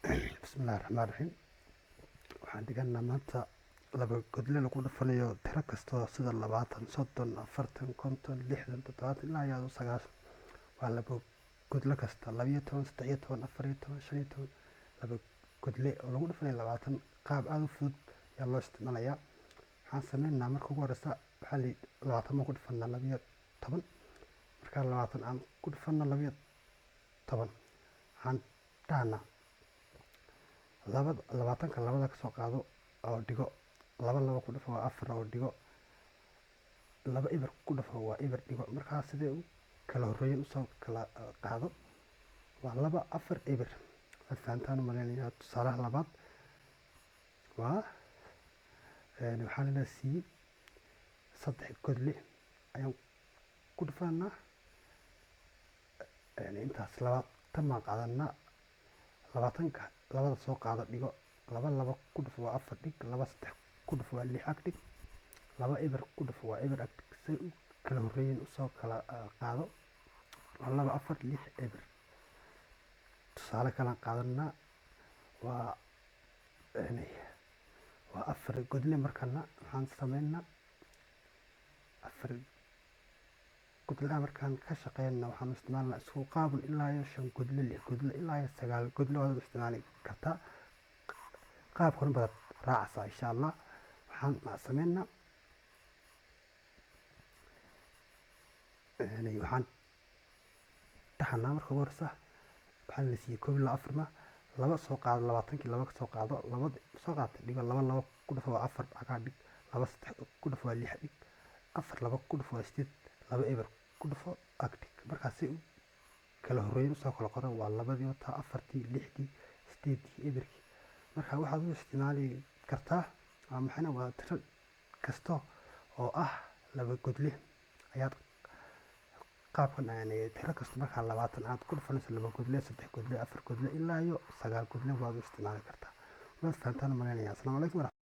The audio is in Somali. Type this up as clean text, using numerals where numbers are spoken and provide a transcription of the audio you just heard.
bismillahi raxmaan raxiim. Waxaan dhiganaa maanta laba godle lagu dhufanayo tiro kastoo sida 20, 30, 40, 50, 60, 70 ilaa iyo 90. waa laba godle kasta 12, 13, 14, 15, laba godle oo lagu dhufanayo 20. qaab aad u fudud ayaa loo isticmaalayaa. waxaan sameynaa marka ugu horeysa waxaa la 20 ma ku dhufanaa 12. markaa 20 aan ku dhufanno 12 waxaan dhahnaa labaatanka labada ka soo qaado oo dhigo laba ku dhufo waa 4 oo dhigo laba ibar ku dhufo waa ibar dhigo. markaa sidee u kala horreeyeen usoo kala qaado waa 2 4 ibar. fahantaan u maleynayaa. tusaalaha labaad waa waxaan leeyahay sii 3 godle ayaan ku dhufanaa intaas 20 ma qaadanaa. 20ka labada soo qaado dhigo laba ku dhufo waa 4 dhig 3 ku dhufo waa 6 ag dhig 2 ibar ku dhufo waa ibar ag dhig. say u kala horreeyeen usoo kala qaado waa 2 4 6 ibar. tusaale kale qaadanaa waa 4 godle. markana waxaan sameynaa 4 godle markaan ka shaqeynaa waxaan isticmaalnaa isku qaabul ilaa iyo 5 godle 6 godle ilaa iyo 9 godle oo isticmaali kartaa. qaab kun baad raacaysaa insha Allah. waxaan sameynaa waxaan taxanaa marka horeysa waxaan la siiyay 1 2 soo qaado 20kii 2 ka soo qaado 2 soo qaado dhigo 2 ku dhufo waa 4 aga dhig 2 3 ku dhufo waa 6 dhig 4 2 ku dhufo waa 8 2 ibar ku dhufo ag dhig. markaas si kala horreeyeen usoo kala qoran waa 2dii wata 4tii 6dii 8dii ibarkii. marka waxaad u isticmaali kartaa maxayna waa tiro kasto oo ah laba godle ayaad qaabkan tiro kasto markaa 20 aad ku dhufanayso 2 godle 3 godle 4 godle ilaa iyo 9 godle waad u isticmaali kartaa. waad fahantaan u maleynayaa. Assalaamu calaykum.